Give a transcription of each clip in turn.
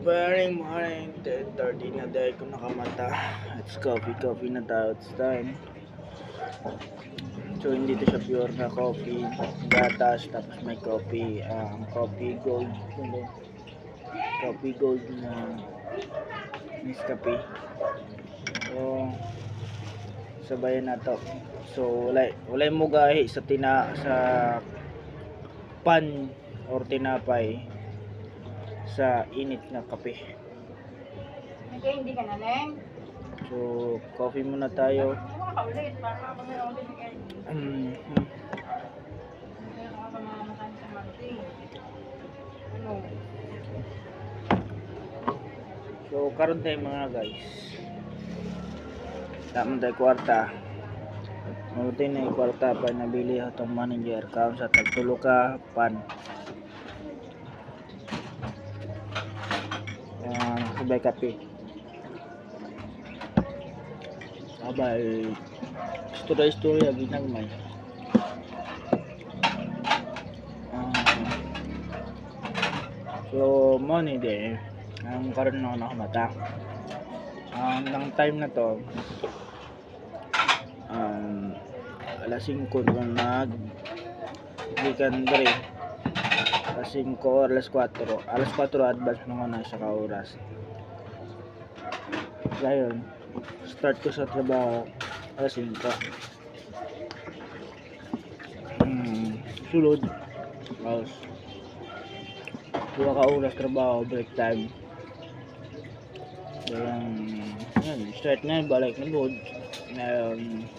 Very morning, 10:30 na dahil ko nakamata. It's coffee na tayo. It's time. So, hindi to siya pure na coffee. Gatas, tapos may coffee. Coffee gold. Coffee gold na Nescafe. So, sabayan na to. So, wala mo gahi sa pan or tinapay sa init na kape. Hindi ka na, Leng? So, coffee muna tayo. Makakaulit, para ulit again. So, karon tayo mga guys. Tama tayo kwarta. Mabuti na yung kwarta pa nabili itong manager. Kaon sa tagtulo ka pan. Sabay kape. Abay, istorya ginagmay. So, money din. Ang karon na nakamata. Ang time na to, alas 5 nung gikan dre. Alas 5 or alas 4. Alas 4 advance nung na sa oras. Ngayon, start ko sa trabaho alas 5. Sulod. Tapos, 2 ka oras trabaho, break time. Yan, start na, balik na load. Ngayon,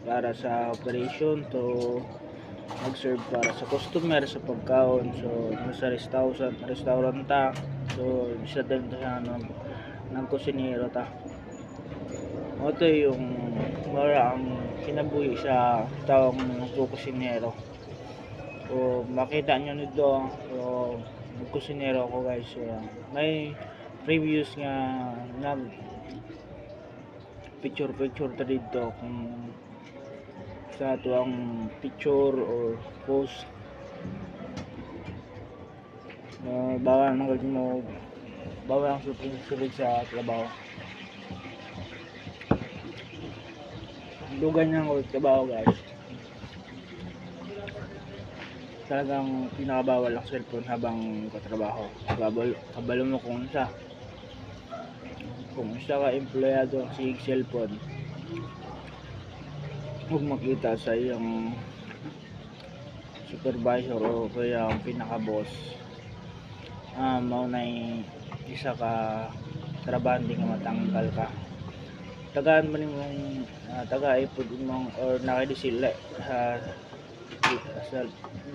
para sa operation to mag-serve para sa customer sa pagkaon. So sa restaurant ta, so isa din ta ng kusinero ta. Ito yung ang kinabuhi sa taong kusinero. So makita nyo nito, so kusinero ko guys. So, may previous nga nag picture ta dito kung sa tuang picture or post bawal ang sulit sa trabaho. Dugan niya ang trabaho guys, talagang pinakabawal ang cellphone habang katrabaho. Kabalo mo kung isa ka empleyado ang sig cellphone, huwag makita sa iyong supervisor o kaya ang pinaka-boss. Maunay isa ka trabandi nga matanggal ka. Tagaan mo nimong taga-ipod imong or nakidisila sa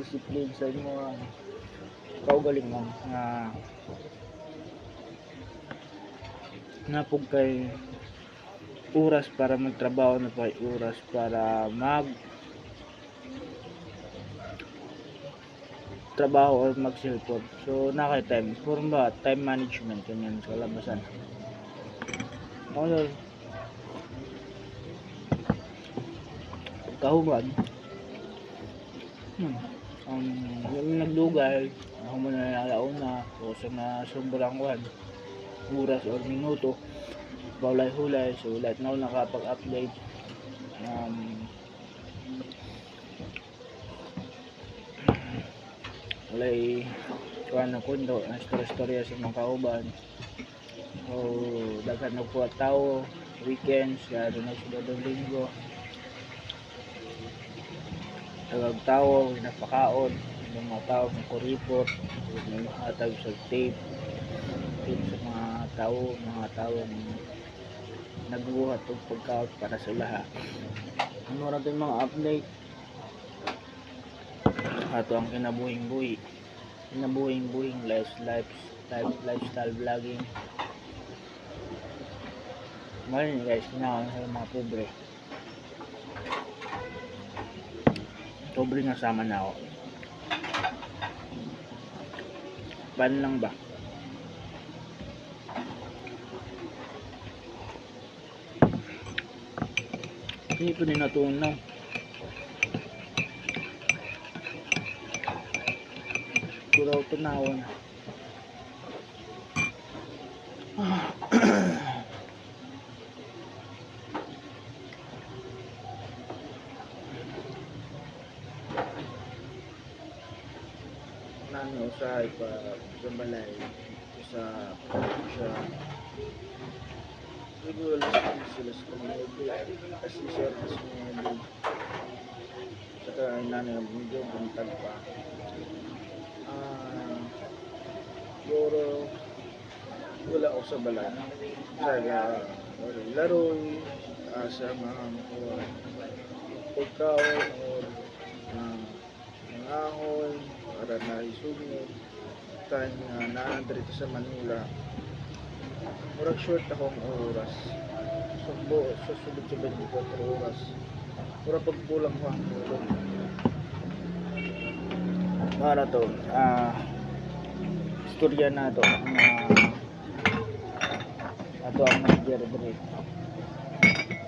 discipline sa imong kaugalingon nga napog kay oras para magtrabaho, na pa oras para trabaho or mag cellphone. So time time management kanyan sa labasan. Also, kahuman yung nagdugay ako mo na nalauna o sa na sobrang oras or minuto hulay. So lahat na nakapag-update walay kuha na kundo ang storya sa mga kauban. So daghan na po tao weekends kaya doon na sila doon linggo tagag tao napakaon ng mga tao ng kuripot ng hatag sa tape sa mga tao nagbuhat og pagkaon para sa lahat. Ano ra din mga update ato ang kinabuhing lifestyle vlogging. Ngayon guys, kinahan sa mga pobre nga sama na ako. Pan lang ba? Hindi pa din natunaw. ko daw tunawon. Nano sa ipa sa balay sa siguro sila sa community kasi service mo saka nanay ang medyo buntag pa siguro wala ako sa balay saka laro sa mga pagkaon o ahon para na isugod tayo na naandrito sa Manila murag short akong oras sa sulod sa 24 oras murag pagkulang ko ang tulog para to istorya na to ato ang manager dre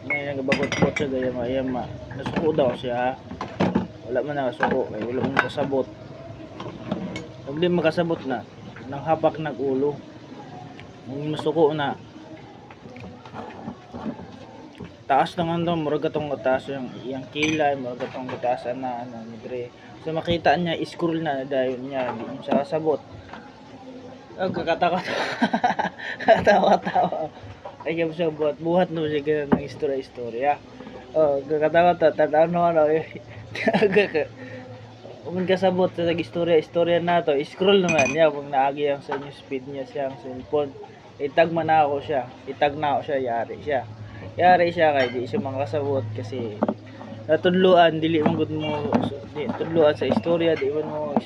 may nagabagot-bot siya gayama nasuko daw siya wala man nakasuko kaya wala man kasabot pag di makasabot na nang hapak nag ulo kung masuko na taas lang ang murag atong taas yung kilay murag atong taasan na dre so makita niya scroll na dayon niya di siya kasabot ang katawa ay kaya siya buhat no siya ganun ng istorya kakatawa ano kung kasabot sa istorya na to scroll naman niya kung naagi ang sa news feed niya siyang cellphone itag na ako siya yari siya kay di siya makasabot kasi natudluan dili man gud mo tudluan sa istorya di man mo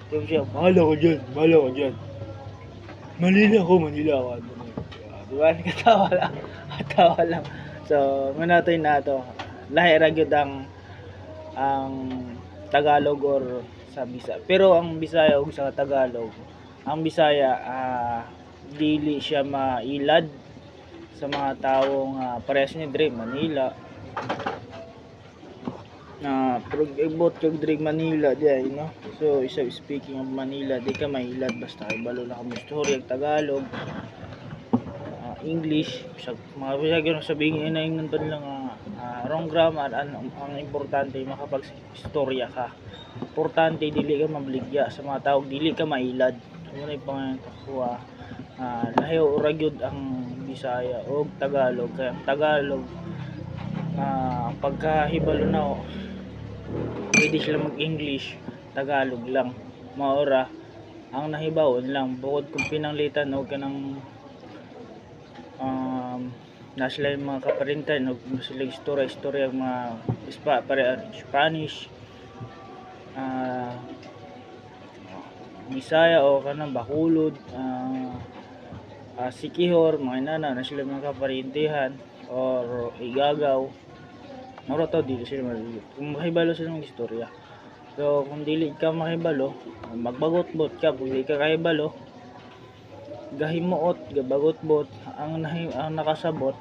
yung siya bahala ko dyan Manila ako diba katawa lang so manatoy na to lahi ra gyud ang Tagalog or sa Bisaya pero ang Bisaya ug sa Tagalog ang Bisaya dili siya mailad sa mga taong parehas ni Dre Manila pero ibot kag Dre Manila diay no so isa speaking of Manila di ka mailad basta ibalo na kamo istorya Tagalog English sa mga bisaya sabihin inaingon to lang wrong grammar ang importante makapag-istorya ka importante dili ka mabligya sa mga tao dili ka mailad muna yung pangkuha lahiyo ura gyud ang Bisaya o Tagalog kaya ang Tagalog pagkahibalo na pwede sila mag-English Tagalog lang maura ang nahibawon lang bukod kung pinanglitan o kanang nasila yung mga kaparintan o sila istorya yung mga Spanish Bisaya o kanang Bacolod Sikihor mga inana na sila mga kaparintihan or Igagaw mura to dili sila kung makibalo sila ng istorya so kung dili ka makibalo magbagot-bot ka kung dili ka kahibalo gahimuot gabagot-bot ang nakasabot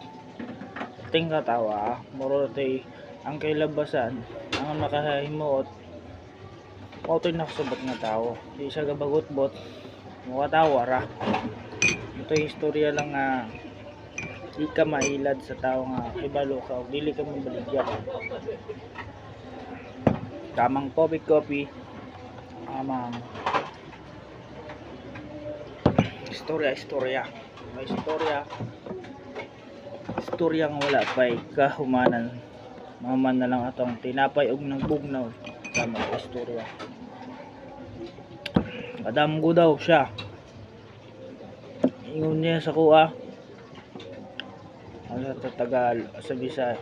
ting katawa muro tay ang kailabasan ang nakahimuot o to'y nakasabot nga tao di siya gabagot-bot mukatawa ra ito yung istorya lang di ka mailad sa tao nga hibalo ka o dili ka mabaligya tamang coffee tamang istorya may istoryang wala pa'y kahumanan maman na lang atong tinapay og ng bugnaw tama istorya kadamgo daw siya ingon niya sa kuha sa Tagal sa Bisaya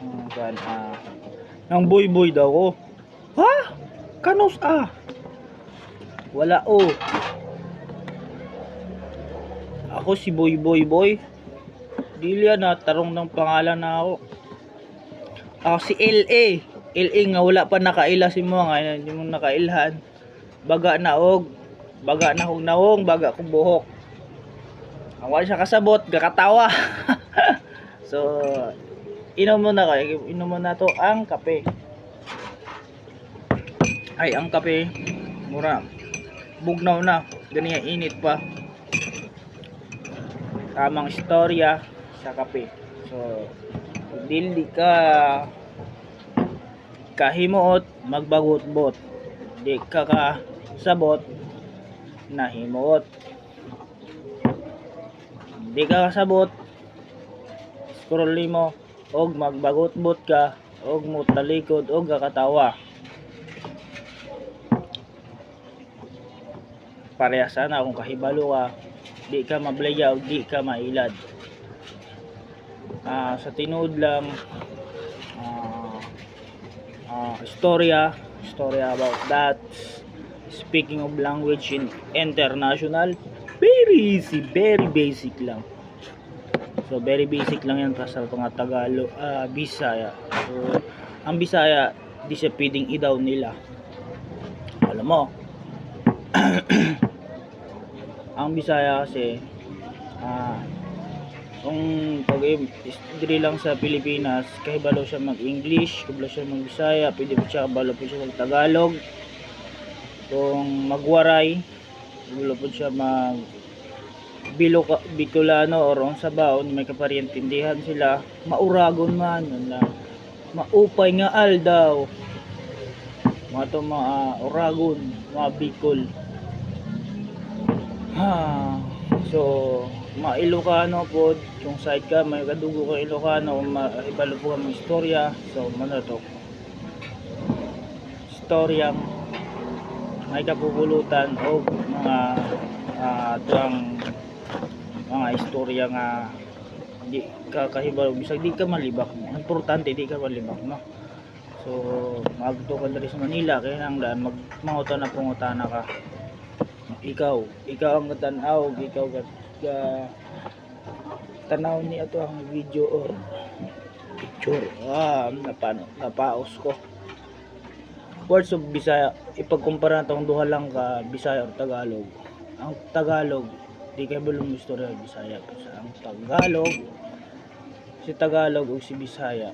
nang boy daw ko ha kanos wala ako si boy dili na tarong ng pangalan na ako si LA nga wala pa nakaila si mo nga hindi mo nakailhan baga na hog nawong baga kong buhok ang wala siya kasabot gakatawa so inom mo na to ang kape ay ang kape mura bugnaw na, ganyan init pa. Tamang istorya sa kape. So dili ka kahimuot magbagot-bot, di ka kasabot na himuot, di ka kasabot scroll mo og magbagot-bot ka og mo talikod og kakatawa. Pareha sana kung kahibalo ka, di ka mablaya og di ka mailad. Sa tinuod lang, istorya about that. Speaking of language in international, very easy, very basic lang. So very basic lang yan sa mga Tagalog, Bisaya. So ang Bisaya, di siya pwedeng idaw nila. Alam mo, ang Bisaya kasi kung pag diri lang sa Pilipinas, kahibalo siya mag-English, kahibalo siya mag-Bisaya, pwede pa siya kabalo po siya mag-Tagalog. Kung magwaray, kabalo po siya mag Bicolano or on sa baon, may kaparientindihan sila. Mauragon man, maupay nga al daw. Mga to mga Uragon, mga Bicol. So ma-Ilocano po, kung side ka, may kadugo ka Ilocano, maibalo po kami istorya. So ano to? Istoryang may kapupulutan o mga tuang mga istorya nga di ka kahibalo, bisag di ka malibak mo. Importante di ka malibak, no? So magto ka diri sa Manila, kaya nang daan magmangutan na pangutana ka. Ikaw ang tanaw, ikaw tanaw ni ato ang video or picture. Napaos ko. Words of Bisaya, ipagkumpara natong duha lang ka Bisaya o Tagalog. Ang Tagalog, di kay bulong istorya ng Bisaya. Ang Tagalog, si Tagalog o si Bisaya.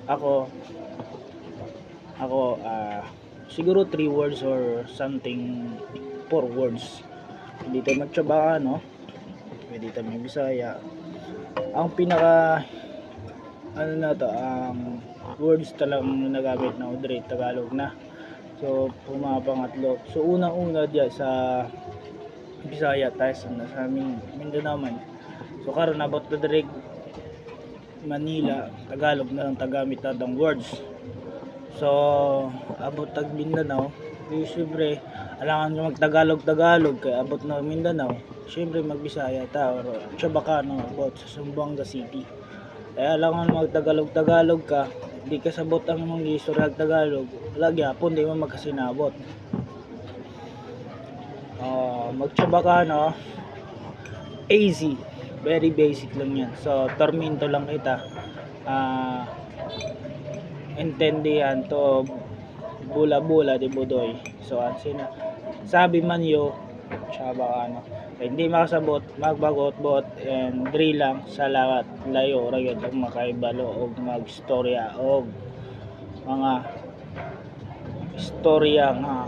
Ako siguro 3 words or something, 4 words. Hindi tayo magtsabahan, no? Pwede tayo may Bisaya. Ang pinaka ang words talagang nagamit na Audrey, Tagalog na. So pumapangatlo. So unang-una diya sa Bisaya tayo sa aming Mindanao man. So karon abot na direct Manila, Tagalog na lang tagamit natong words. So abot tag Mindanao, siyempre alangan nyo mag-Tagalog kay abot na Mindanao, siyempre mag-Bisaya ta or Chabacano about sa Zamboanga City. Kaya alangan mag-Tagalog ka, di ka sabot ang mga istorya ng Tagalog, lagi hapon di mo magkasinabot. Mag-Chabacano, easy, very basic lang yan. So tormento lang kita, intindihan to bula-bula di budoy. So ansina sabi man yo Chabacano, hindi makasabot magbagot-bot and drill lang salamat layo ra gyud ang makaibalo og magstorya og mga istorya nga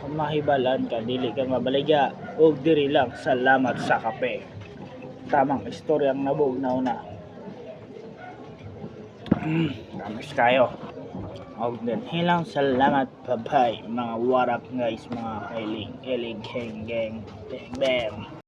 mahibalan ka, dili ka mabaligya og diri lang salamat sa kape. Tamang istoryang nabugnaw na. Tamis kayo. Og then hilang salamat, bye bye mga warap guys, mga kailing, gang, bam.